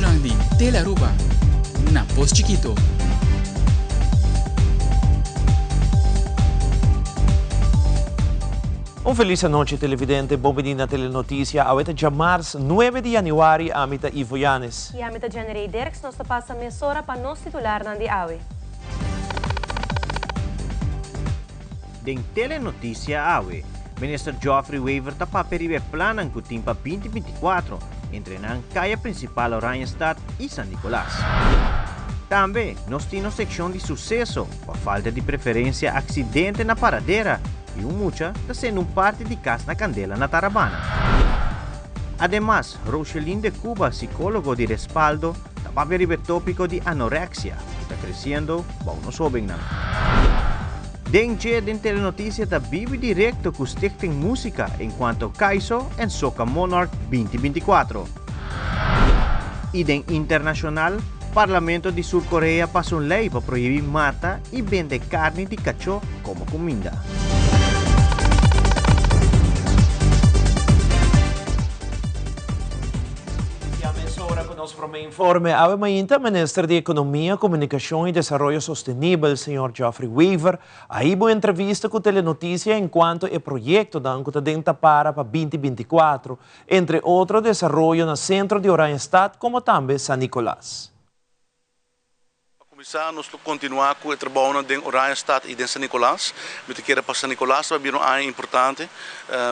lang din Tele Aruba, na Voz Chiquito. Un feliz noche televidente, bombedina telenoticia, aweta já março 9 de januari, amita Ivo Yanes. E amita January Derks, nós passa mesora para nós titular na de awe. Den telenoticia awe, minister Geoffrey Wever tapa peribe planan ku timpa 2024 entre nan kaya principal Oranjestad e San Nicolás. Também nós temos secção de sucesso, por falta de preferência acidente na paradeira e mucha está sendo parte de casa na Candela na Tarabana. Además, Rochelin de Cuba, psicólogo de respaldo, tapa peribe tópico de anorexia, está crescendo, bom nos sobem na. Dengue den telenoticia da vive directo com Stichting Música enquanto Kaiso en Soca Monarch 2024. E den internacional, Parlamento de Sul Coreia passou lei para proibir mata e vender carne de cachorro como comida. Informe ave mainta Ministro de Economia, Comunicação e Desenvolvimento Sustentável, Sr. Geoffrey Wever, aí boa entrevista com Telenotícia enquanto o projeto da Ancuta Denta para 2024, entre outros desenvolvimento no centro de Oranjestad, como também San Nicolás. Começar nós continuar com o trabalho em Oranjestad e em San Nicolás. Eu quero para San Nicolás vai vir um ano importante.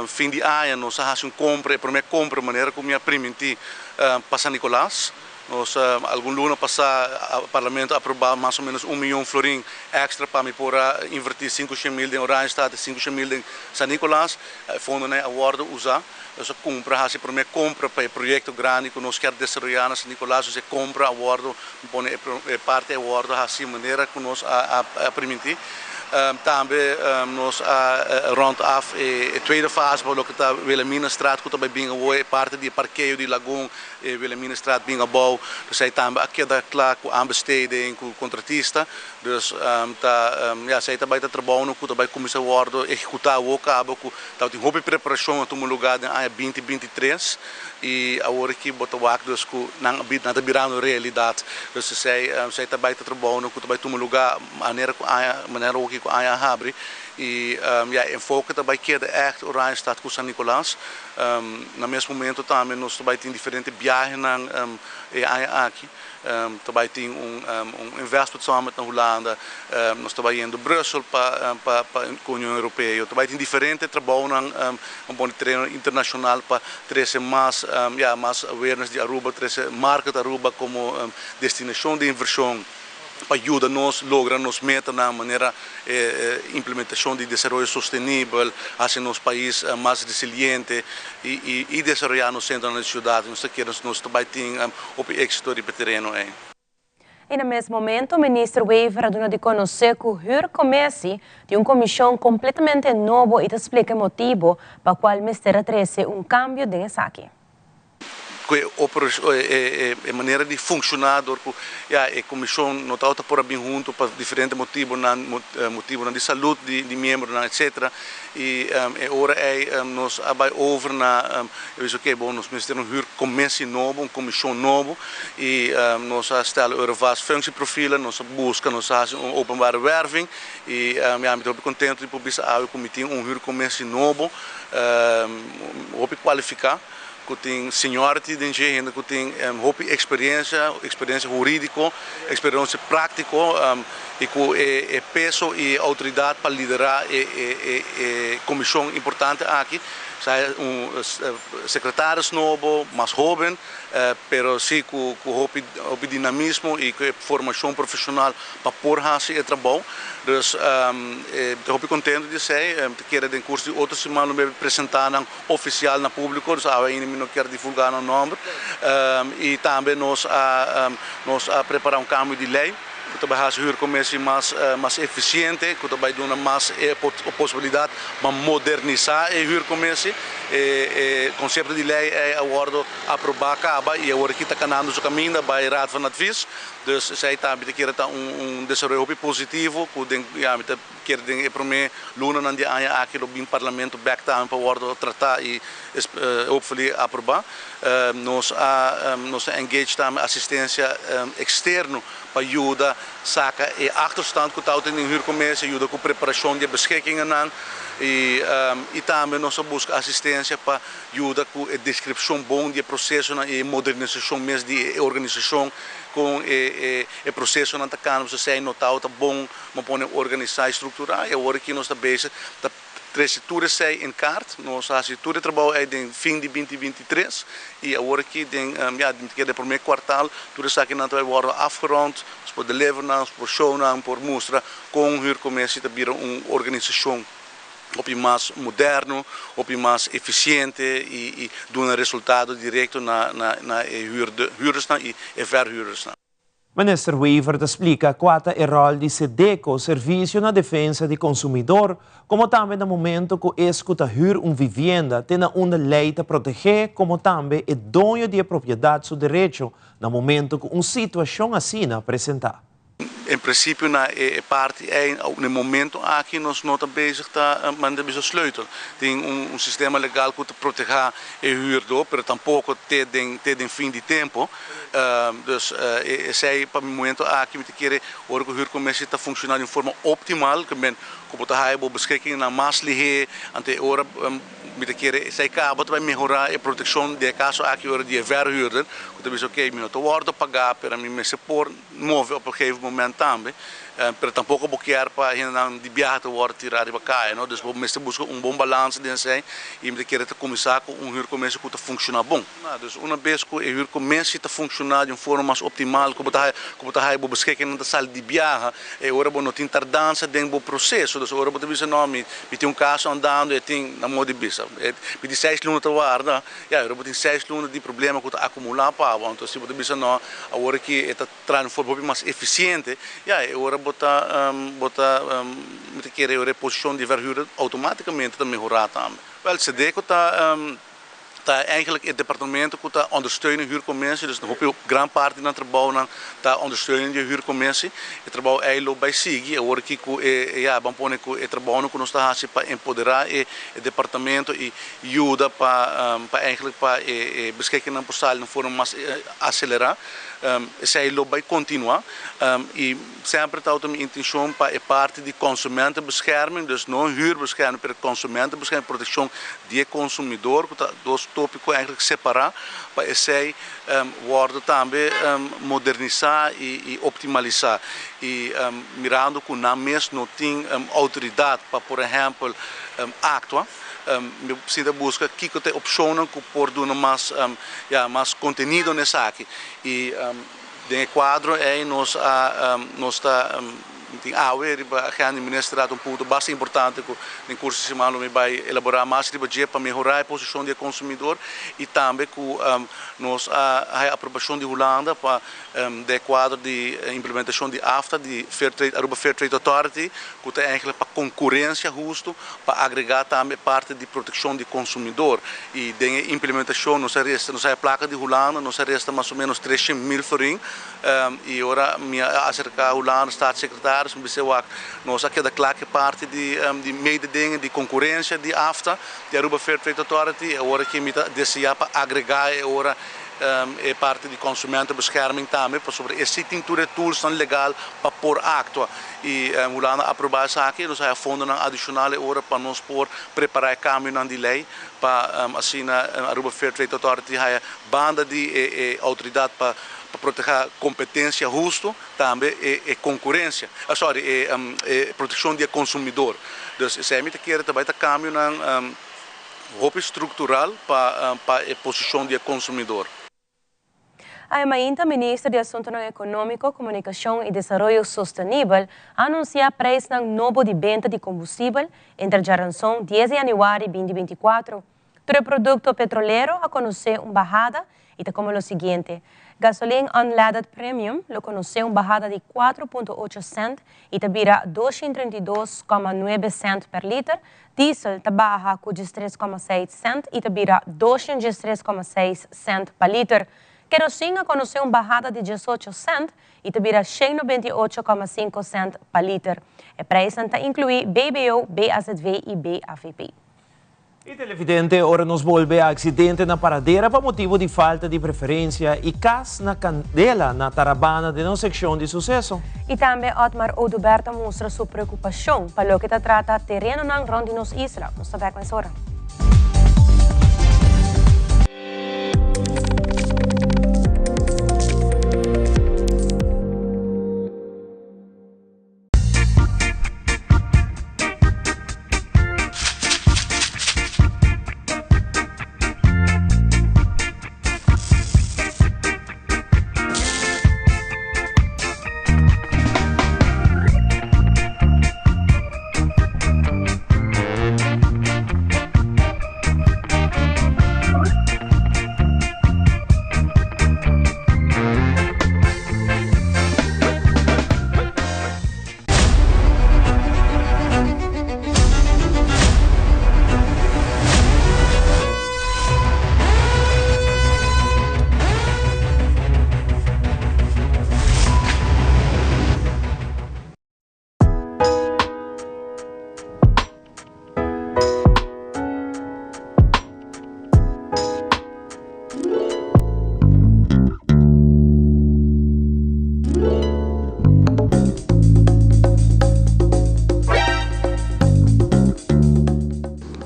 Fim de ano nós fazemos compra, a primeira compra maneira como eu permitir para San Nicolás. Nós algum ano passado o Parlamento aprovou mais ou menos 1 milhão de florim extra para me poder invertir 500 mil em Oranjestad e 500 mil em San Nicolás. Fundo né acordo usar. Nós compra a primeira compra para o projeto grande que nós queremos desenvolver na San Nicolás. Nós compra acordo, põe parte acordo assim maneira que nós a permitir. Também nós rond af a tweede fase para o que está Wilhelminastraat que também bem a parte de parqueio de Lagoon e Wilhelminastraat bem a bom. Dus zij também aqui da klaar com aanbesteding com contratista. Dus ja zij também está trabalhando com também começar o acordo executar o cabo com tá tem roupa preparação a tomar lugar em ano 2023 e agora que botar o acto com não está virando realidade. Dus zij também está trabalhando com também tomar lugar maneira o que a abre e ja enfoque também que é echt Oranjestad com San Nicolás. No mesmo momento também nós também tem diferentes viagens na aqui. Também tem investimento samen na Holanda. Nós também indo Brussel para a União Europeia. Também tem diferentes trabalhos na bom treino internacional para trazer mais awareness de Aruba, trazer marca de Aruba como destinação de inversão. Para ajudar nós a lograr nos metas na maneira implementação de desenvolvimento sustentável, fazer nosso país mais resiliente e desenvolver no centro da cidade. Nós queremos nós também ter o êxito de terreno. E no mesmo momento, o ministro Wever deu de conhecer que o começo de uma comissão completamente nova e explica o motivo para o qual o ministério trouxe cambio nessa aqui. A maneira de funcionar a comissão não está por bem junto para diferentes motivos de saúde de membros etc e agora nós vai over na eu acho que é bom nós ministério começo novo uma comissão novo e nós stellen várias functieprofielen nós busca nós fazemos openbare werving e estou contente de publicar o comitê começo novo qualificar que tem seniority de engenharia, que tem experiência jurídica, experiência prática e com peso e autoridade para liderar a comissão importante aqui. Secretários novos, mais jovens, pero sim com o dinamismo e com formação profissional para pôr esse trabalho. Dus estou contente de dizer que era de curso de outra semana me apresentar oficial no público, dus ainda não quero divulgar o nome e também nós preparar cambio de lei. Que também faz o comércio mais eficiente, que também dá mais a possibilidade de modernizar o comércio. O conceito de lei é agora aprovado e agora que está caminhando o caminho para a Raad van Advies. Dus zij também quer desenvolvimento positivo, keer dingen para mim luna nan die anja aqui no bim parlamento back time para worden tratar e hopefully aprovar nos engage também assistência externo para ajuda saca e achterstand que está in huurcommissie ajuda com preparação de beschikkingen aan e também nós buscamos assistência para ajudar com a descrição bom de processo e modernização mesmo de organização com o processo na cana se sai notado tá bom mas pode organizar estruturar e agora que nós está bezig da trajectória sai em carta nós a estrutura trabalho é em fim de 2023 e agora que tem que de primeiro quartal tudo isso aqui não vai worden afgerond por delivery por show por mostra com o huurcommissie te virar organização op mais moderno, op mais eficiente e doen een resultado direto na huurders e verhuurders. Minister Weaver explica qual é o rol de SEDECO, Serviço na Defesa do Consumidor, como também no momento que escuta huur vivienda, tem uma lei para proteger, como também o dono de propriedade seu direito, no momento que uma situação assim apresentar. In principe na parte no momento aqui nós não estamos bezig tá mandando o sleutel tem sistema legal que proteger o huurdor, mas tampouco tem fim de tempo dus sei para o momento aqui me querer o huurcommissie está funcionando de forma optimal que men como tá aí beschikking na maasligheid ante ora me querer sei que vai melhorar a proteção de caso aqui ora de verhuurder que diz ok me não tô pagar para mim me supor mover op een gegeven moment também pero tampouco vou querer para de viajar te worden tirar para cá não dus vamos buscar bom balanço de sei e me querer começar com huurcommissie que funciona bom dus uma vez que o huurcommissie está funcionando de forma mais optimal como tá aí vou buscar que não sal de viajar e ora vou não ter tardança dentro do processo dus ora vou te dizer não me tem caso andando e tem na modo de bisa me de 6 lunas te guarda ora vou ter 6 lunas de problema que acumular para então se vou te dizer não agora que está trazendo forma mais eficiente ora botar me querer a reposição de verhuurder automaticamente melhorar também. Wel, SEDECO está eigenlijk het departement que está ondersteunen huurcommissie, dus op grande parte do trabalho está ondersteunen de huurcommissie. O trabalho é lo bij SIGI, agora que vamos pôr que o trabalho que nós está fazendo para empoderar o departamento e ajuda para eigenlijk para beschikking por sal de forma mais acelerar. Zij lobby continua e sempre está a minha intenção para a parte de consumentenbescherming, dus não huurbescherming, maar consumentenbescherming, proteção de consumidor, que dois tópicos eigenlijk separar, para zij worden também modernizar e optimalizar. E mirando que na mesma não tem autoridade para, por exemplo, actuar. Me precisa buscar que tem opções que por dar mais conteúdo nessa aqui e no quadro aí nós está a ministra ponto bastante importante que no curso semana me vai elaborar mais para melhorar a posição do consumidor e também que nós a aprovação de Holanda para o quadro de implementação de AFTA de Aruba Fair Trade Authority que tem eigenlijk para concorrência justo para agregar também parte de proteção do consumidor e de implementação nos a placa de Holanda nos resta mais ou menos 300.000 florin e agora me acercar a Holanda staatssecretaris nós aqui da claque parte de mededingen de concorrência de AFTA de Aruba Fair Trade Authority agora que me deseja para agregar agora é parte de consumentenbescherming também para sobre esse tintura tools tão legal para pôr actua e Holanda aprovar isso aqui nós aí fundo adicional agora para nós por preparar o caminho de lei para assim a Aruba Fair Trade Authority aí banda de autoridade para proteger competência justo também e concorrência proteção do consumidor dus zij met keer daarbij te caminho na roupa estrutural para a posição do consumidor. A Emainta, ministra de Assuntos Econômicos, Comunicação e Desenvolvimento Sustentável, anuncia preço ng novo de venda de combustível entre geração 10 de januário 2024. Todo produto petrolero a conhecer uma bajada e está como o seguinte. Gasolina unleaded premium lo conheceu uma bajada de 4,8 cent e está vira 232,9 cent per litro. Diesel está baja com 3,6 cent e está vira 203,6 cent per litro. Querosene conheceu uma bajada de 18 cent e tebira 198,5 cent per liter. O preço inclui BBO, BAZV e BAVP. E televidente, ora nos volve a acidente na paradeira por motivo de falta de preferência e cas na Candela, na Tarabana, de nossa secção de sucesso. E também Otmar Oduberto mostra sua preocupação para o que trata terreno na ronde nos isla. Nós estamos com essa hora.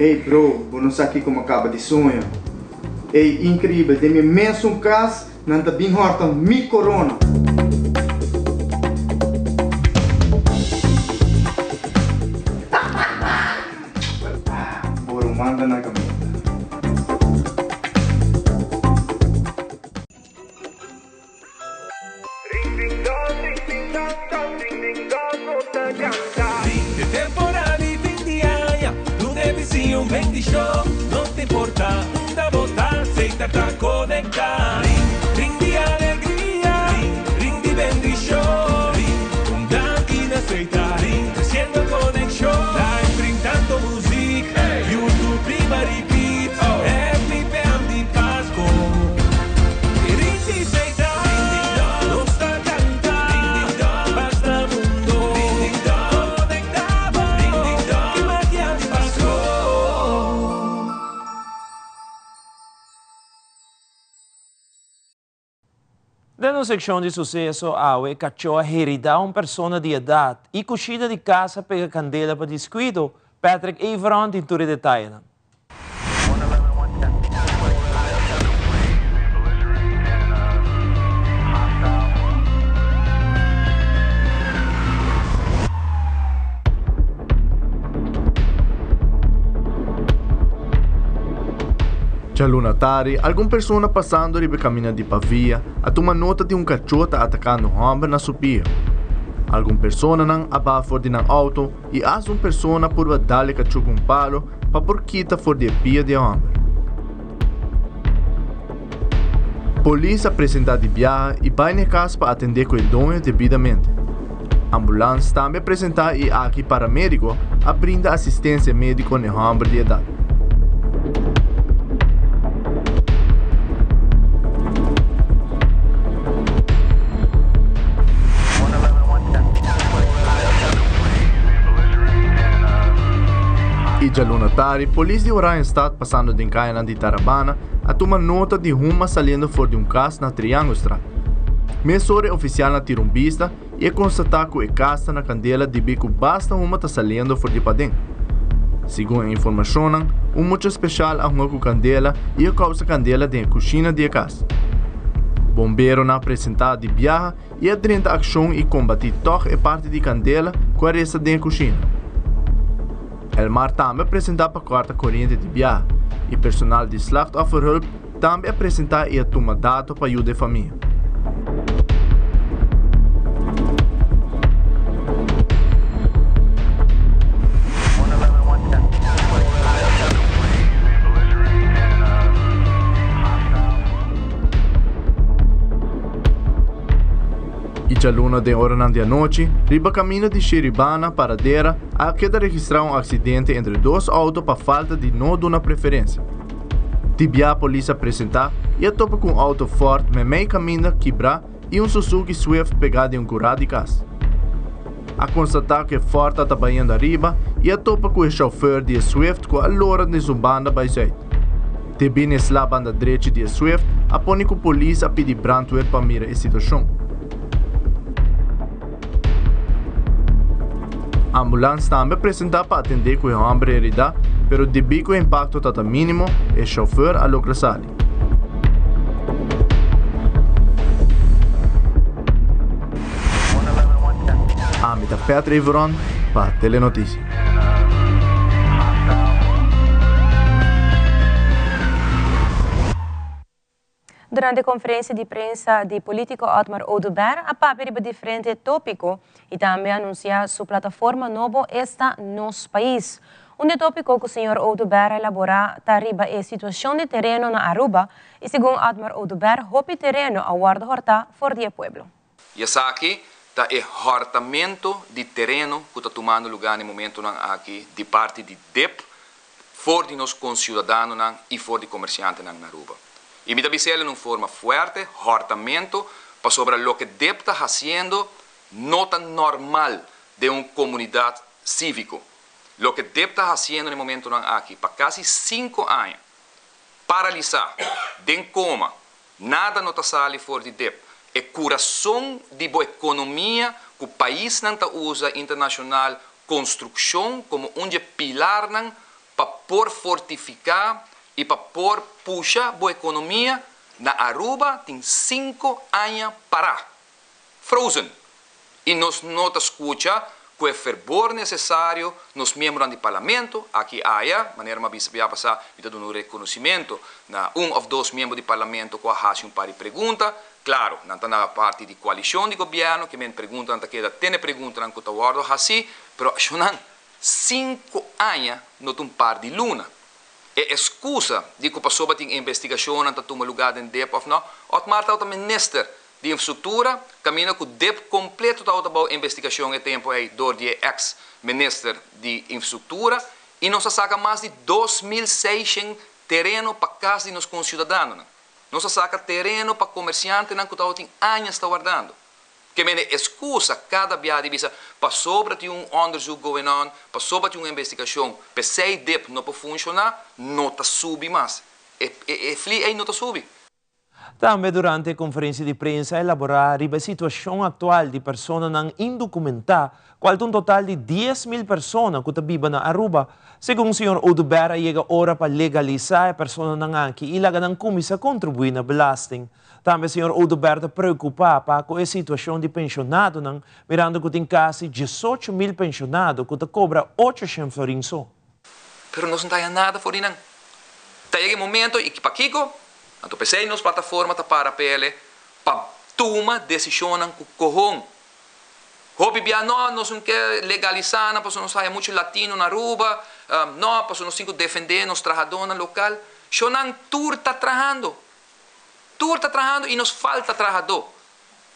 Ei bro, você não sabe como acaba de sonho. Ei, incrível, tem imenso caso, não está bem horta mi corona. Bora, manda na camisa. Vem de show, não te importa, da volta, aceita pra conectar. Ring de alegria, ring de vem de show, um tanque na aceita, crescendo conexão. Live, ring tanto música, YouTube prima repeat, every band de Pasco. Ring de aceita, não está cantando, basta mundo, conectado, que magia de Pasco. Na secção de sucesso, a UE cachou a heredar uma pessoa de idade e coxida de casa pega candela para descuido. Patrick Averon tem tudo detalhe. Já lunatari, alguma pessoa passando ribe caminho de Pavia a tomar nota de cachorro atacando um homem na subia. Alguma pessoa não abafa de um auto e as uma pessoa por dar-lhe cachorro com palo para por quita for de pia de homem. Polícia apresenta de viagem e vai na casa para atender com o dono devidamente. Ambulância também apresenta e aqui paramédico a brinda assistência médica no homem de idade. E já lunatari, polícia de Oranjestad passando de Caiana de Tarabana a tomar nota de uma saliendo fora de caso na Triângulo Estrada. Mensore oficial na tirumbista e constatar que a casa na candela de bico basta uma está saliendo fora de padem. Segundo a informação, muito especial a uma candela e a causa candela de cozinha de casa. Bombeiro na apresentado de viagem e a 30 ação e combater toque a parte de candela com a resta de cozinha. El mar também apresenta para a quarta corrente de viagem e personal de slachtofferhulp também apresenta e toma dados para ajudar a família. E a luna de hora de noite, riba caminho de Xiribana paradeira, a queda registrar um acidente entre dois autos para falta de não dar preferência. Tibia a polícia apresentar e a topa com um auto Ford me meio caminho quebrar e um Suzuki Swift pegado em um curado de casa. A constatar que Ford está banhando arriba e a topa com o chauffeur de Swift com a loura de zumbanda by side. Também na banda direita de Swift, a põe com a polícia a pedir brandweer para mirar a situação. A ambulância também apresentar para atender com o homem herida, pero devido ao impacto está mínimo, o chauffeur a logra sali. Amita Petra Ivoron para Telenotícia. Durante a conferência de prensa de político Otmar Oduber, a papel de diferente tópico e também anunciar sua plataforma nova está nos país. Tópico que o senhor Oduber elaborar arriba a situação de terreno na Aruba e segundo Otmar Oduber, hopi terreno a guarda horta for dia pueblo. E essa aqui está o hortamento de terreno que está tomando lugar no momento aqui de parte de DEP, for de nós concidadãos e for de comerciantes na Aruba. E me dá em uma forma forte, hortamento, para sobre o que DEP está fazendo, não tan normal de uma comunidade cívica. O que DEP está fazendo no momento aqui, para quase 5 anos, paralisar, de coma, nada não está saindo fora de DEP. É coração de boa economia que o país não usa internacional, construção como um pilar para por fortificar e para por puxar boa economia na Aruba tem 5 anos para frozen. E nós não escuta com o fervor necessário nos membros do parlamento, aqui há, maneira mais bem passar, e dando um reconhecimento na ou dois membros do parlamento que fazem um par de perguntas. Claro, não está na parte de coalição de governo, que me perguntam, tem perguntas que eu guardo assim, mas não, 5 anos não tem um par de luna. É excusa de que a pessoa tem investigação, não tem lugar em DEP ou não, Otmar está o ministro de infraestrutura, caminho com o DEP completo está a investigação em tempo aí, do ex-ministro de infraestrutura, e não se saca mais de 2.600 terreno para casa de nos concidadãos. Não se saca terreno para comerciantes que tem anos guardando. Que me excusa cada viagem para sobre de um onderzoek going on, para sobre de uma investigação, para se DEP não pode funcionar, não está subi mais. E fli aí não está subi. Também durante a conferência de prensa elaborar a situação atual de pessoas não indocumentadas, qual um total de 10.000 pessoas que vivem na Aruba. Segundo o senhor Oduber, chega a hora para legalizar as pessoas não aqui e lá não começa a contribuir na belasting. Também o senhor Oduber está preocupado com a situação de pensionados, mirando que tem quase 18.000 pensionados que cobram 800 florins só. Pero não tem nada por aí. Tem um momento e que para Kiko, então pensei nas plataformas para pele, para tomar decisão com o corrão. Hobby bia não quer legalizar, não não sai muito latino na Aruba, não não defender nos trabalhadores local. Só não tur está trabalhando. Tur está trabalhando e nos falta trabalhador.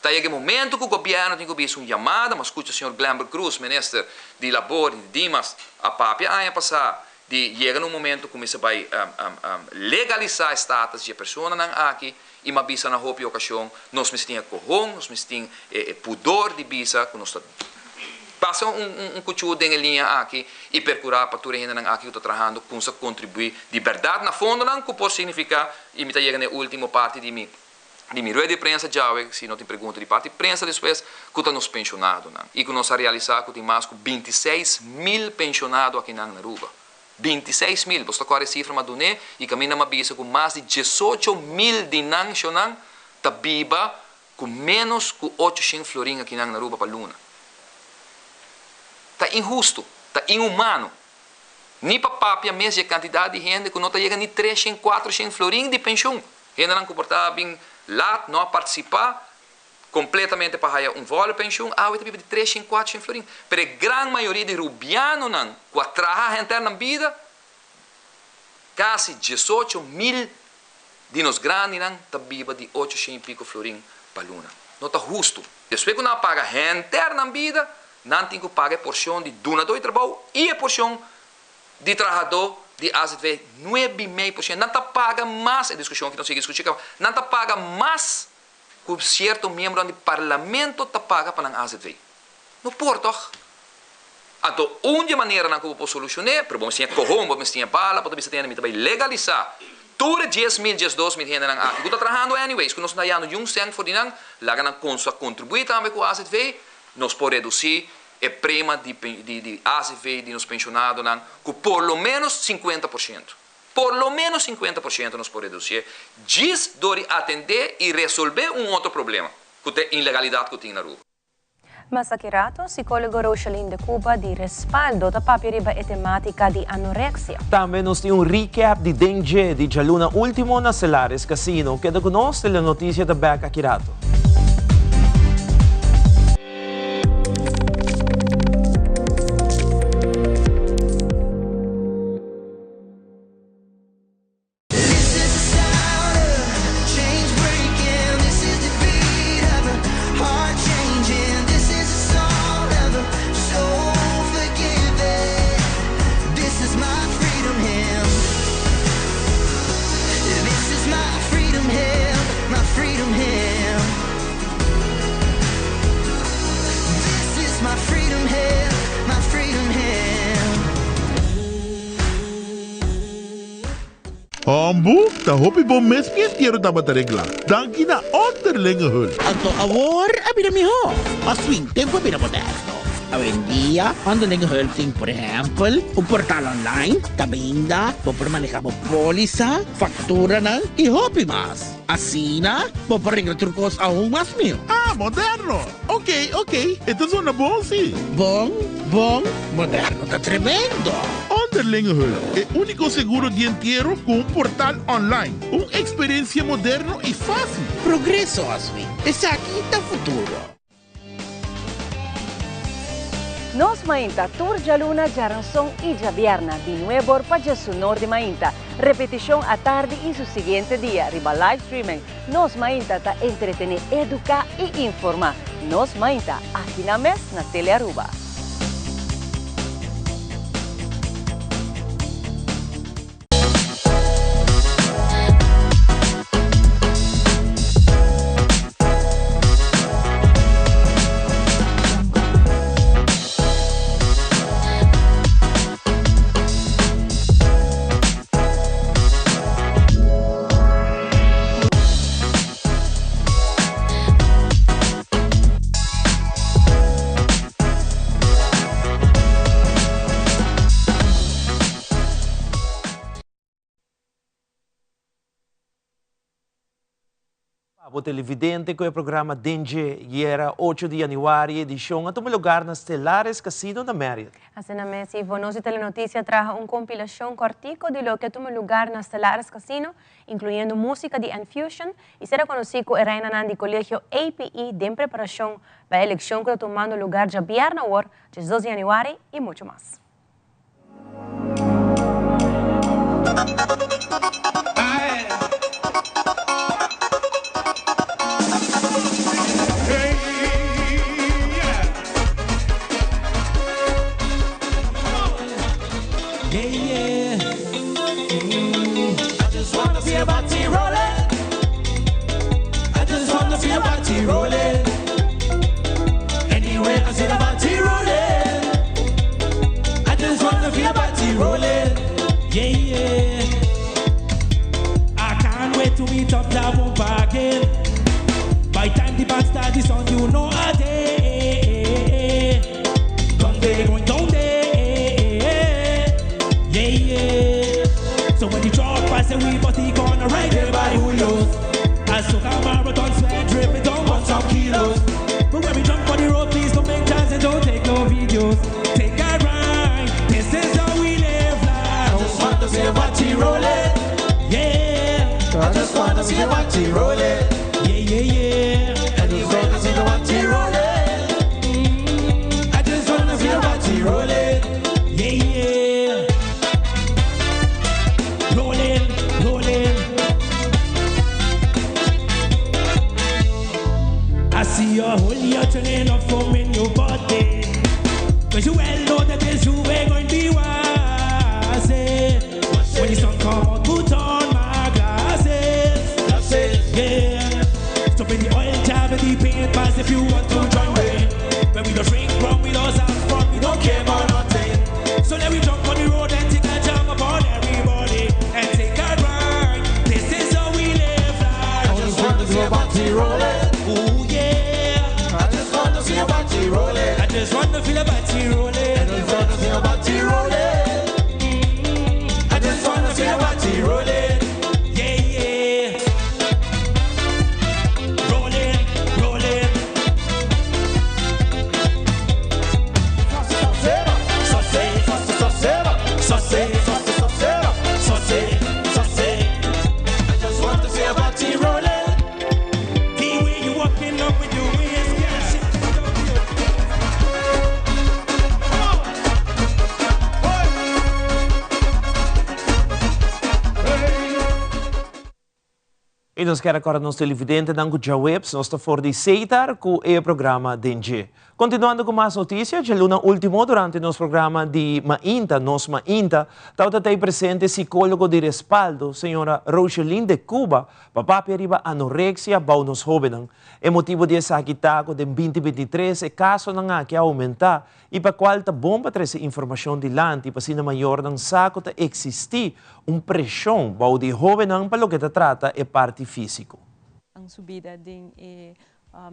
Tem um momento que o governo tem que fazer uma chamada, mas escuta o senhor Glamber Cruz, ministro de Labor e de Dimas, a papia ano passado, de chegar num momento que você vai legalizar a status de pessoa aqui e uma visa na roupa e ocasião, nós temos corrão, nós temos pudor de visa, que nós passa cuchudo em linha aqui e percurar para tudo ainda aqui que estou trabalhando, com isso contribuir de verdade na fundo, não que pode significar, e me está chegando na última parte de mim. De minha de prensa já, se não tem pergunta de parte de prensa, depois, que está nos pensionados. E que nós realizar que tem mais de 26.000 pensionados aqui na Aruba. 26.000, você corre a cifra madune e caminha uma bisa com mais de 18.000 de nacional, está viva com menos que 800 florins aqui na Aruba para a luna. Está injusto, está inhumano. Nem para papia mesmo a quantidade de gente que não está chegando nem 300, 400 florins de pensão. Gente não comportava bem lá, não participar completamente para ganhar vale de pensão, eu tenho de 300, 400 florins. Mas a grande maioria de rubianos, que trabalham interna na vida, quase 18.000 de nós grandes, está viva de 800 e pico florins para a luna. Não está justo. Depois que não paga interna na vida, não tem que pagar a porção de donador de trabalho e a porção de trabalhador de AZV 9,5%. Não paga mais, é discussão que não se discute, não paga mais que um certo membro do parlamento paga para a AZV. Não pode, toch? Então, uma maneira que eu posso solucionar, para você ter corrompo, você ter bala, para você ter legalizar. Tudo 10.000, 12.000 gente na aqui. Eu estou trabalhando anyways, que nós estamos dando um cento por dinheiro, lá na contribuir também com a AZV, nós podemos reduzir o prêmio de AZV de nos pensionados com por lo menos 50%. Por lo menos 50% nós podemos reduzir. Diz dori atender e resolver outro problema, que é a ilegalidade que tem na rua. Masakirato, psicólogo Rosalyn de Cuba, di respaldo da papiriba e tematica di anorexia. Também nós temos recap de Dengue de Jaluna Último na Celares Casino, que conosce a notícia da Becca Kirato. Ambu, ta hopi bom mes piestiero taba regla. Danki na onderlinge hul. Anto avor abina mi ho. Aswing tempo abina moderno. Hoy en día, underlinge hul ting, por ejemplo, un portal online, tabinda, por manejamos póliza, factura na, y hopi más. Así na, por arreglar trucos aún más mío. Ah, moderno. Ok. Esto suena bom, sí. Bom, moderno, está tremendo. Onderlinge hul, el único seguro dientiero con un portal online. Una experiencia moderno y fácil. Progreso, Aswing. Es aquí el futuro. Nos Mainta, Tour Jaluna, Jaranson y Javierna, de nuevo para su norte Mainta. Repetición a tarde y su siguiente día, riba live streaming. Nos Mainta ta entretener, educar y informar. Nos Mainta, aquí na mes na Tele Aruba. O televidente com o programa Dengue era 8 de januário, edição a todo lugar nas Stelares Casino na Marriott. Assim na Messi, Vonosi Telenotícia traz compilação cortico de lo que toma lugar nas Stelares Casino, incluindo música de Infusion e será conhecido como Reina Nandi Colégio API de preparação para a eleição que está tomando lugar já viernes, 12 de januário e muito mais. Rolling. Anywhere I see the body rolling. I just wanna feel body rolling. Yeah. I can't wait to meet up that one again. By time the band start this song, you know a day. Down there, going down there. Yeah. So when the drop pass and we body gonna ride everybody who knows. I took a marathon sweat drip, it don't want some kilos. But when we jump on the road, please don't make chance and don't take no videos. Take a ride, this is how we live life. I just want to see a body rolling. Yeah. I just want to see a body rolling. Yeah. I just want to see the body rolling. I just want to see a body rolling. Yeah. Rolling. I see your whole year turning up from in your body. Cause you well know that this you ain't going to be wise. come out, put on my glasses. Yeah. Stop in the oil tab and the paint pass if you want to join me. When we don't drink rum, we don't have fun, we don't care about nothing. So let me jump on the road and take a jam upon everybody and take a ride. This is how we live life. I just want to see a body rolling. Ooh yeah. I just want to see a body rolling. I just want to feel a body rolling. I just want to see a body rolling. I just want to see a body rolling. Yeah, yeah. Rolling, rolling. I just want to see a body rolling. The way you walking up with your waist, yeah. E nós queremos agora nos televidentes dar um web, nós estamos for de aceitar com o programa DNG. Continuando com mais notícias, já no último durante nosso programa de Mainta, estava até presente psicólogo de respaldo, senhora Rocheline de Cuba, para periba anorexia para os jovens. O motivo de essa aquitaco de 2023 é caso não que aumentar e para qual está bom para trazer informação de lante para ser maior não saco tá existir pressão para os jovens para o que trata é parte físico. Ang subida din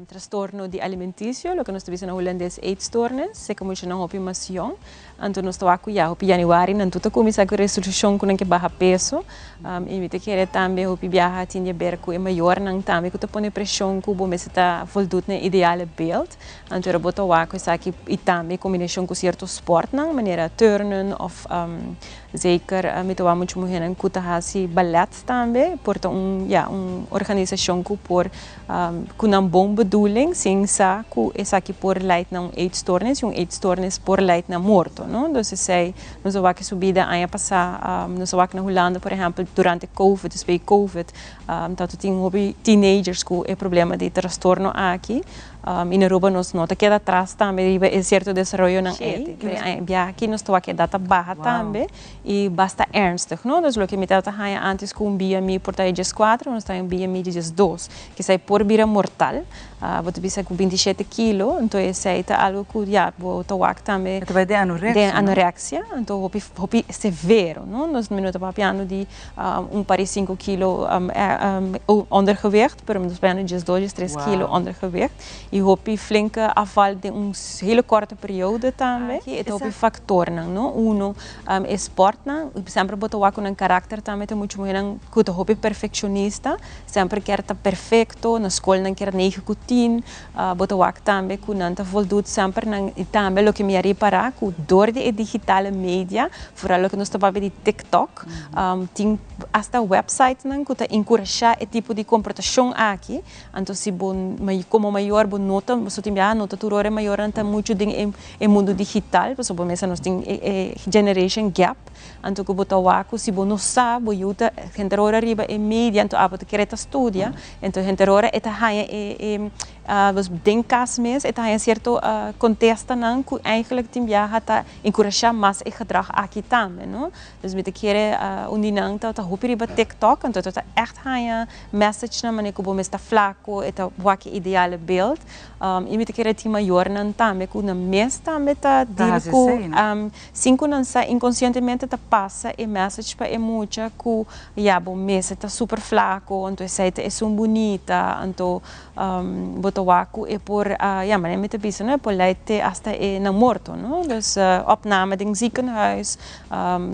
trastorno de alimentício, lo que nós temos na holandês eetstoornis, se como siya ng opimasyon. Anto nós tawa kuya, hopi Januari, nantuta kumisa ko resolution ko ng kibaha peso. Imite kere tambe hopi biyaha tinja berko e maior ng tambe ko tapone presyon ko bumesita voldoet na ideale beeld. Anto rabota wako sa ki itambe combinação com certo sport ng manera turnen of zeker mitawa muito muhenan kutahasi ballet tambe, porta organisação ko por kunang bom bedoeling, sim sa ku esa ki por leit ng eetstoornis, yung eetstoornis por leit na morto, no? Então se sei, nos awak subida aya passar, nos awak na Holanda, por exemplo, durante COVID, desde COVID, tanto tinha teenagers com o problema de transtorno aqui. In Europa nos nota que atrás também é certo desenvolvimento não é aqui nos toa que data baixa também e basta ernstig, não? Então o que me tava antes com BMI por taia 4, nós tá em BMI 2, que sai por vira mortal, você bisa com 27 kg, então esse tá algo que já toa também vai de anorexia, então hopi severo, não? Nós minuto papiano de par 5 kg ondergewicht, pero nos bijna 2, 3 kg ondergewicht. E hopi flinke afval de hele korte periode também. E hopi factor não, uno é sport não, sempre botar com um caráter também tem muito muito que hopi perfeccionista, sempre quer estar perfeito, na escola não quer 9 com 10, botar também com não tá voldoet sempre não e também o que me reparar com door de digitale media, vooral o que nós estava de TikTok, tem hasta website não que tá encorajar esse tipo de comportação aqui, então se bom como maior nota, você tem a nota turore maior anta muito em mundo digital, por exemplo, nós temos generation gap, então que botar waco se bom não sabe, yuta gente hora riba e media, então apo querer estudia, então gente hora eta haia was denkas mes, eta haia certo contesta não que eigenlijk tem já tá encorajar mais e gedrag aqui também, não? Dus met querer uninang tá hopi riba TikTok, então tá echt haia message na maneira como está flaco, eta waque ideale beeld. E me querer ter maior não também com na mês também tá digo cinco não sa inconscientemente tá passa e message para muita que já bom mês tá super flaco, então essa é bonita, então botar waco e por ja maar met de bisa né por leite hasta na morto, no? Dus opname ding ziekenhuis,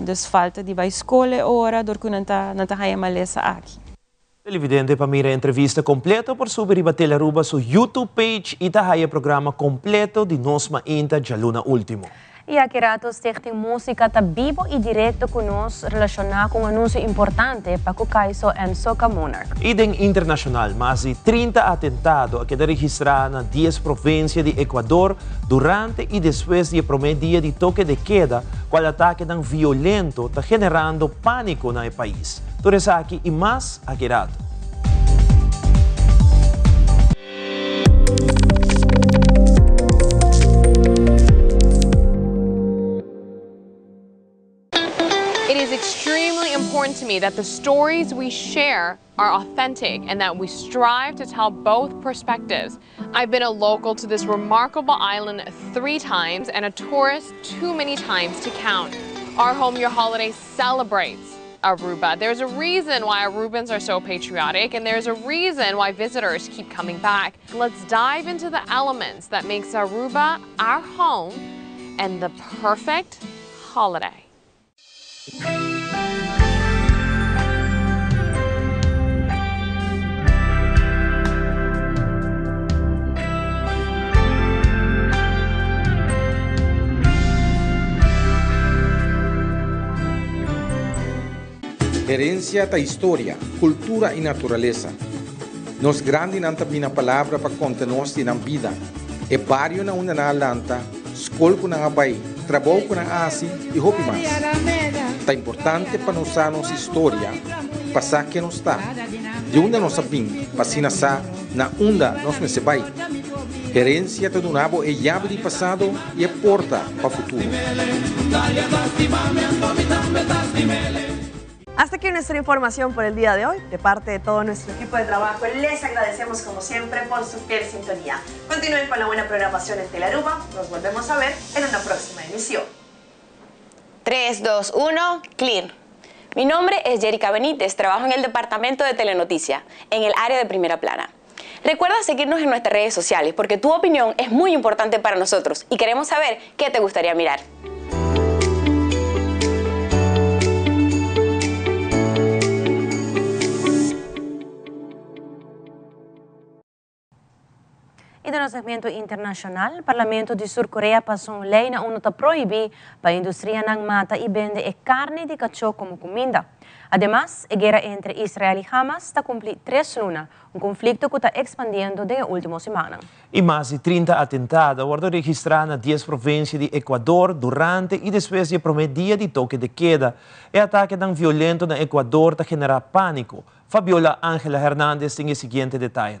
dus falta de vai escola ora door kunnen não tá haia malesa aqui. Televidente para mirar a entrevista completa por subir a Teleruba su YouTube page e tá aí o programa completo de Nos Mainta já luna último. E aqui rato Stichting Música está vivo e direto conosco relacionado com um anúncio importante para o caso Enzo Monarch. E den internacional, mais de 30 atentados que registraram na 10 províncias de Equador durante e depois do primeiro dia de toque de queda, qual ataque violento está generando pânico no país. Tudo isso aqui e mais aqui rato. It is extremely important to me that the stories we share are authentic and that we strive to tell both perspectives. I've been a local to this remarkable island 3 times and a tourist too many times to count. Our Home Your Holiday celebrates Aruba. There's a reason why Arubans are so patriotic, and there's a reason why visitors keep coming back. Let's dive into the elements that makes Aruba our home and the perfect holiday. Herencia da história, cultura e natureza. Nos grande não tem a palavra para contar nós na vida. É barrio na onde na lanta, escola na abai, trabalho na asi e roupa mais. É importante para nós a nossa história, passar que nós está, de onde nós vim, para se nascer na onde nós me se vai. Herencia do nabo é chave de passado e é porta para o futuro. Hasta aquí nuestra información por el día de hoy. De parte de todo nuestro equipo de trabajo, les agradecemos como siempre por su fiel sintonía. Continúen con la buena programación en Telearuba. Nos volvemos a ver en una próxima emisión. 3, 2, 1, clear. Mi nombre es Jerica Benítez, trabajo en el departamento de Telenoticia, en el área de primera plana. Recuerda seguirnos en nuestras redes sociales porque tu opinión es muy importante para nosotros y queremos saber qué te gustaría mirar. E no segmento internacional, o Parlamento de Sul-Coreia passou uma lei na ONU para proibir para a indústria não mata e vende carne de cachorro como comida. Además, a guerra entre Israel e Hamas está cumplindo 3 lunas, conflito que está expandindo desde a última semana. E mais de 30 atentados foram registrados nas 10 províncias de Equador durante e depois do primeiro dia de toque de queda. O ataque tão violento no Equador está generando pânico. Fabiola Ángela Hernández tem o seguinte detalhe.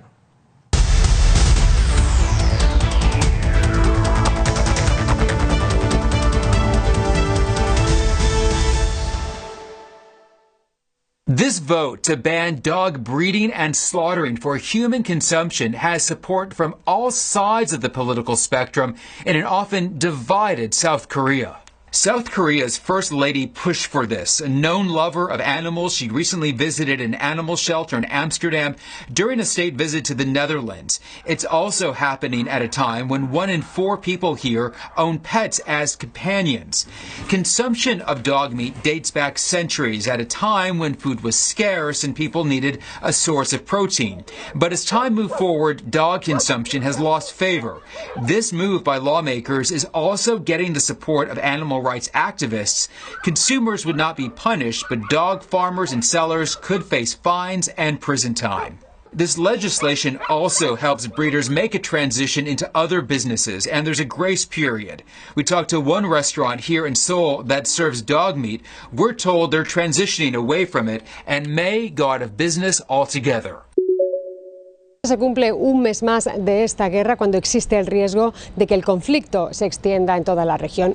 This vote to ban dog breeding and slaughtering for human consumption has support from all sides of the political spectrum in an often divided South Korea. South Korea's First Lady pushed for this. A known lover of animals, she recently visited an animal shelter in Amsterdam during a state visit to the Netherlands. It's also happening at a time when 1 in 4 people here own pets as companions. Consumption of dog meat dates back centuries at a time when food was scarce and people needed a source of protein. But as time moved forward, dog consumption has lost favor. This move by lawmakers is also getting the support of animal rights activists. Consumers would not be punished, but dog farmers and sellers could face fines and prison time. This legislation also helps breeders make a transition into other businesses, and there's a grace period. We talked to one restaurant here in Seoul that serves dog meat. We're told they're transitioning away from it and may go out of business altogether. Se cumple un mes más de esta guerra cuando existe el riesgo de que el conflicto se extienda en toda la región.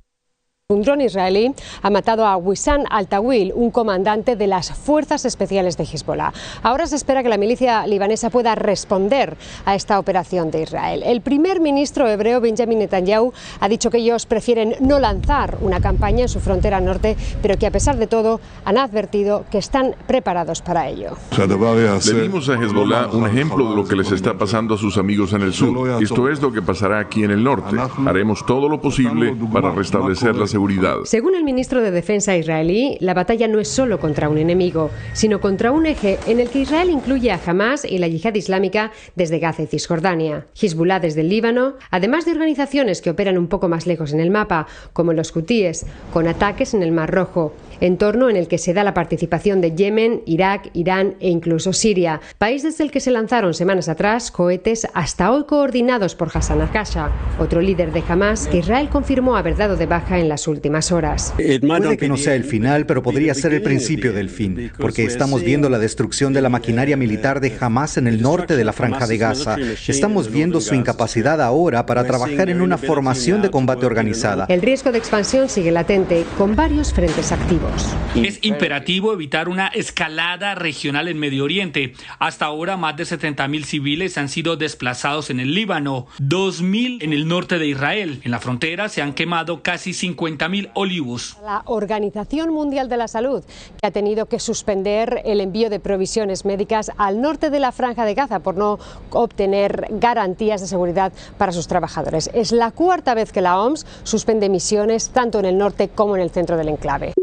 Un dron israelí ha matado a Wissam al-Tawil, un comandante de las Fuerzas Especiales de Hezbollah. Ahora se espera que la milicia libanesa pueda responder a esta operación de Israel. El primer ministro hebreo Benjamin Netanyahu ha dicho que ellos prefieren no lanzar una campaña en su frontera norte, pero que a pesar de todo han advertido que están preparados para ello. Le dimos a Hezbollah un ejemplo de lo que les está pasando a sus amigos en el sur. Esto es lo que pasará aquí en el norte. Haremos todo lo posible para restablecer la seguridad. Según el ministro de Defensa israelí, la batalla no es solo contra un enemigo, sino contra un eje en el que Israel incluye a Hamas y la Yihad Islámica desde Gaza y Cisjordania, Hezbollah desde el Líbano, además de organizaciones que operan un poco más lejos en el mapa, como los hutíes, con ataques en el Mar Rojo, entorno en el que se da la participación de Yemen, Irak, Irán e incluso Siria, país desde el que se lanzaron semanas atrás cohetes hasta hoy coordinados por Hassan al-Qasha, otro líder de Hamas que Israel confirmó haber dado de baja en las últimas horas. Puede que no sea el final, pero podría ser el principio del fin, porque estamos viendo la destrucción de la maquinaria militar de Hamas en el norte de la Franja de Gaza. Estamos viendo su incapacidad ahora para trabajar en una formación de combate organizada. El riesgo de expansión sigue latente, con varios frentes activos. objetivos. Es imperativo evitar una escalada regional en Medio Oriente. Hasta ahora, más de 70.000 civiles han sido desplazados en el Líbano, 2.000 en el norte de Israel. En la frontera se han quemado casi 50.000 olivos. La Organización Mundial de la Salud, que ha tenido que suspender el envío de provisiones médicas al norte de la Franja de Gaza por no obtener garantías de seguridad para sus trabajadores. Es la cuarta vez que la OMS suspende misiones tanto en el norte como en el centro del enclave.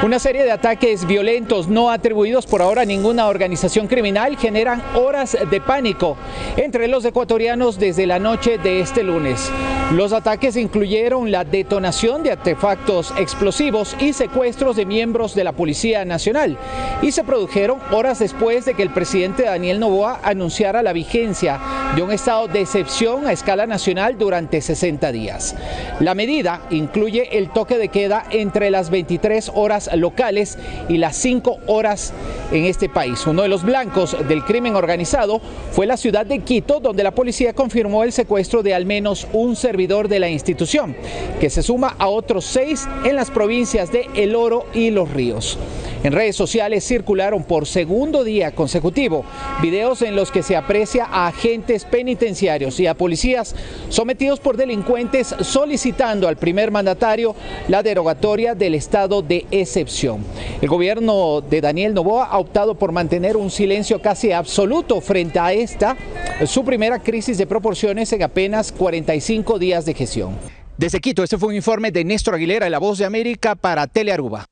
Una serie de ataques violentos no atribuidos por ahora a ninguna organización criminal generan horas de pánico entre los ecuatorianos desde la noche de este lunes. Los ataques incluyeron la detonación de artefactos explosivos y secuestros de miembros de la Policía Nacional y se produjeron horas después de que el presidente Daniel Noboa anunciara la vigencia de un estado de excepción a escala nacional durante 60 días. La medida incluye el toque de queda entre las 23 horas locales y las 5 horas en este país. Uno de los blancos del crimen organizado fue la ciudad de Quito, donde la policía confirmó el secuestro de al menos un servidor de la institución, que se suma a otros 6 en las provincias de El Oro y Los Ríos. En redes sociales circularon por segundo día consecutivo videos en los que se aprecia a agentes penitenciarios y a policías sometidos por delincuentes solicitando al primer mandatario la derogatoria del estado de excepción. El gobierno de Daniel Noboa ha optado por mantener un silencio casi absoluto frente a esta, su primera crisis de proporciones en apenas 45 días de gestión. Desde Quito, este fue un informe de Néstor Aguilera, La Voz de América, para Telearuba.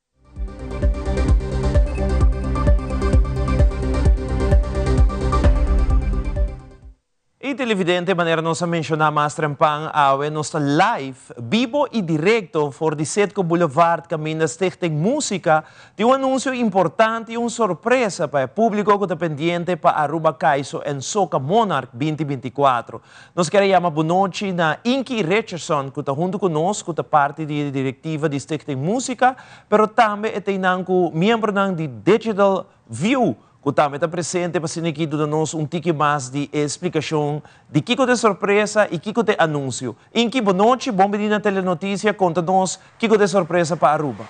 Y televidente, maneira nós a mencionar mais trempang awe nós está live, vivo e direto for de Setco Boulevard caminho da Stichting Música de anúncio importante e surpresa para o público que está pendiente para Aruba Caiso em Soca Monarch 2024. Nós queremos chamar boa noite na Inky Richardson, que está junto conosco, que está parte da diretiva de Stichting Música, mas também tem membro de Digital View, que também está presente para ser aqui dando-nos tique mais de explicação de que de surpresa e que de anúncio. Inky, boa noite, bom vir na Telenotícia, conta-nos que de surpresa para Aruba.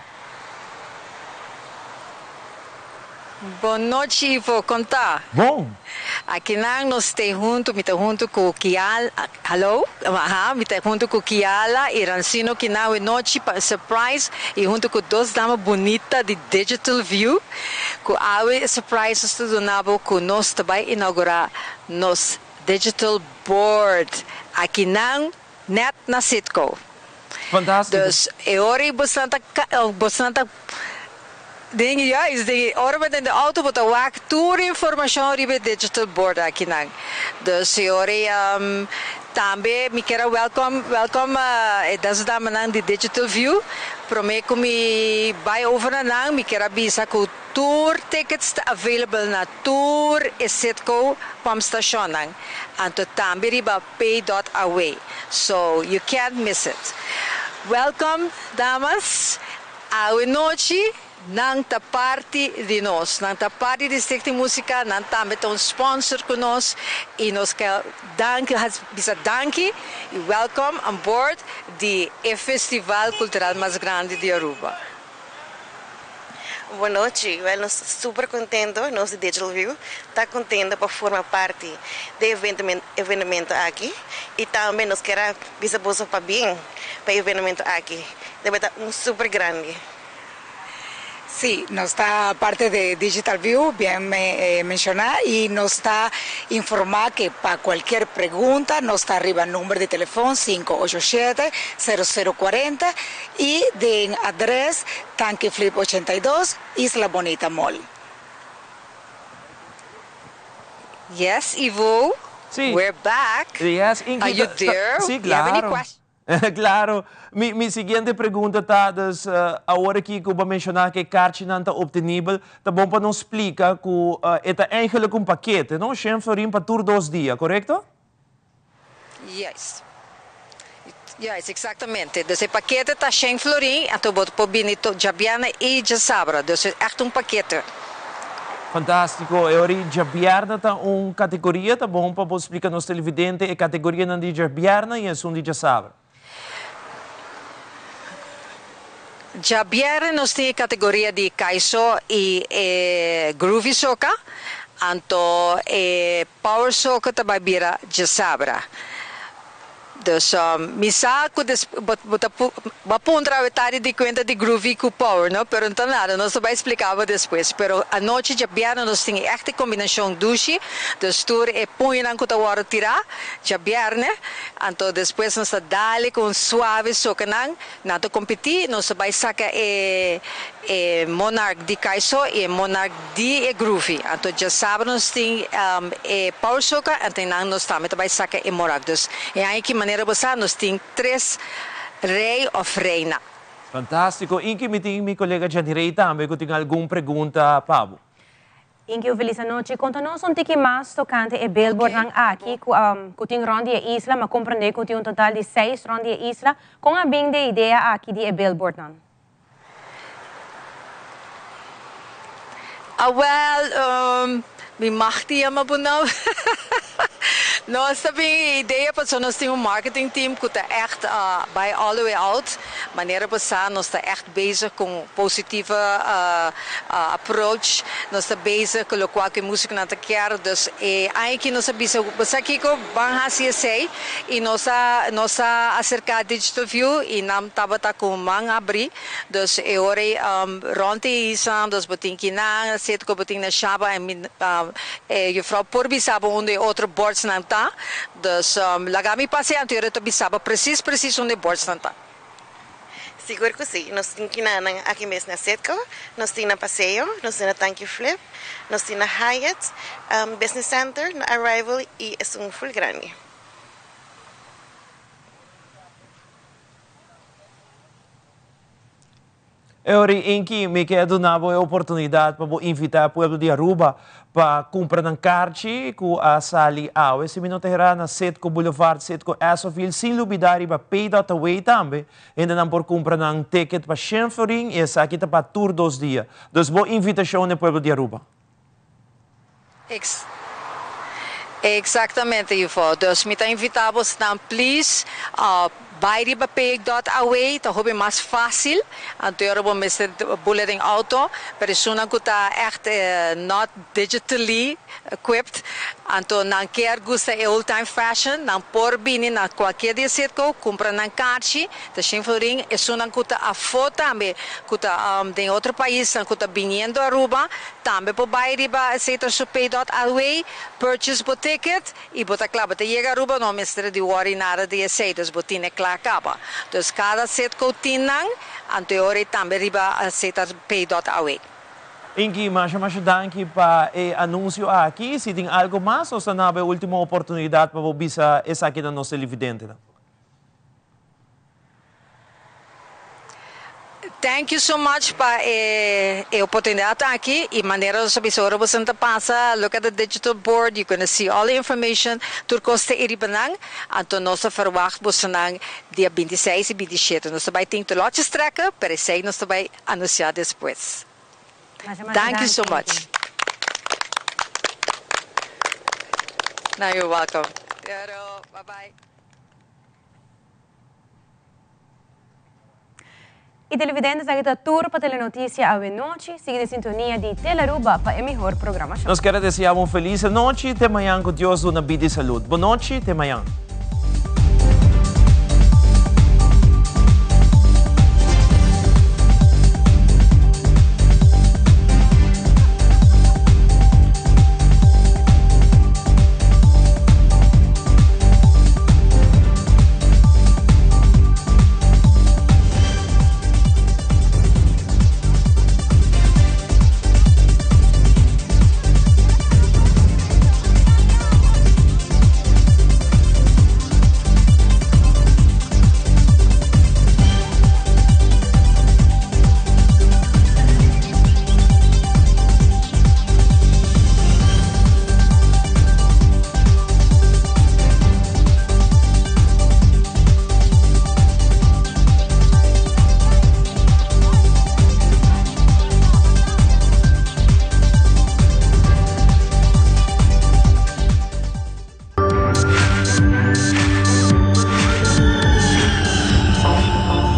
Boa noite, vou contar. Bom. Aqui nós estamos junto com o Kiala, junto com o Kiala e Rancino que na noite para surprise e junto com duas damas bonitas de Digital View, que a surprise estudando que nós também inaugurar nos Digital Board aqui net na Setco. Fantástico. Então, agora bastante dingen juist, ora met in de auto wordt er wacht toer informatie over digital board aqui nang. Dus ora também me quero welcome das dames nang de digital view. Prometo me vai over nang me quero bisa que tour tickets available na tour e Setco pump station nang. Anto também riba pay.away. So you can't miss it. Welcome damas. A noite nang ta parte de nós, nang ta parte de Stichting Música, nang também um sponsor conosco e nós quer danke e welcome on board de festival cultural mais grande de Aruba. Boa noite, nós estamos super contentos, nós de Digital View, está contente para formar parte do evento aqui e também nós queremos visitar para bem para o evento aqui, deve estar super grande. Sí, nos está parte de Digital View, bien mencionar, y nos está informar que para cualquier pregunta nos está arriba el número de teléfono 587-0040 y de adres Tanque Flip 82, Isla Bonita Mall. Yes, Ivo, sí. We're back. Yes, Are you there? Sí, Do you have any claro. questions? Claro, minha seguinte pergunta está, agora que eu vou mencionar que a carta não está obtenível, tá bom para nos explicar que é eigenlijk paquete, não? 100 florim para tur 2 dias, correto? Yes. Yes, exatamente. Dus het pakket está 100 florim, en toen voor Benito Jabiana e Sabra. Dus het is echt een pakket. Fantástico. E ora Jabiarna está categoria, tá bom para explicar nos televidentes, a categoria não de Jabiarna e é um de Sabra. já vieram nós tem categoria de Kaiso e Groovy Soca, então Power Soca também vira de Sabra. Dus misa ko apunta a de conta de groovy com power, não? Pero então nada, nós vai explicar depois. Pero a noite já vieram nós tem esta combinação dushi, dus tour põe na conta hora tirar, já vieram, né? Então depois nós dali com suave socanang, na to competir, nós vai sacar Monarch de Kaiso e Monarch de groovy. Então já sabe nós tem power soca, então nós também vai sacar Monarch. Dus e aí que maneira nós temos 3 rei ou reina. Fantástico. Inki meeting mi colega Janirei também, que tem alguma pergunta, Pablo? Inki, feliz noite. Conta-nos um pouquinho mais tocante a Billboard aqui, que tem ronda de isla, mas compreender que tem total de 6 rondas de isla. Com a bem de ideia aqui de Billboard? Me machti ama bunau. Nós também ideia para nós temos marketing team que está echt bij all the way out, maneira passar nós está echt bezig com positiva approach, nós está bezig com qualquer música na quer, dus aí que nós bezig passar aqui com bang CSA e nós acercar digital view e nam tabata com mang abri, dus ore ronde isam, dus botin kinang, set ko botin na shaba e juffrou Porbi sabe onde outro boards não tá. Dus lagami passeando, eu também sabe preciso onde boards não tá. Seguro que sim. Nós temos aqui mesmo na Setco, nós temos na Passeio, nós temos na Thank You Flip, nós temos na Hyatt, Business Center, na Arrival e é full grande. Ori inki me quero dar a oportunidade para invitar o povo de Aruba para comprar um cartão com a sali ao. Esse minuto terá na Setco Boulevard, Setco Asofil, sem lubidar para pay.away também. Ainda não por comprar um ticket para Schenforing e essa aqui está para tour 2 dias. Então, boa invitação no povo de Aruba. Exatamente, Ivo. Então, me está invitado a please. Bairiba.away, tá hobby mais fácil. Então eu vou mestre bulletin auto, persona que tá echt not digitally equipped. Então não quer gusta old time fashion, não por bini na qualquer dia cerco, compra na caixa, tá Schenforing, é só que tá a foto também, que tá de outro país, que tá vindo a Aruba, também por Bairiba, etc.away, purchase o ticket e bota claro, tá chega a Aruba não mestre de worry nada de aceitas, botina acaba. Então, cada set que tinang, anterior também riba aceitar pay.away. Inki, mas danke para o anúncio aqui. Se tem algo mais, ou se não há a última oportunidade para você essa aqui na nossa televidente. Thank you so much para a oportunidade aqui e maneira de saber sobre você passa, look at the digital board, you can see all the information, tur costa iribanang, então nós verwacht você nang dia 26 e 27, nós vai ter lotes trekken, para sei nós vai anunciar depois. Thank you so much. Now you're welcome. Bye bye. E televidentes, aqui está tudo para a Telenotícia à noite. Siga em sintonia de Telearuba para a melhor programação. Nós queremos desejar uma feliz noite. Até amanhã com Deus na vida e saúde. Boa noite, até amanhã.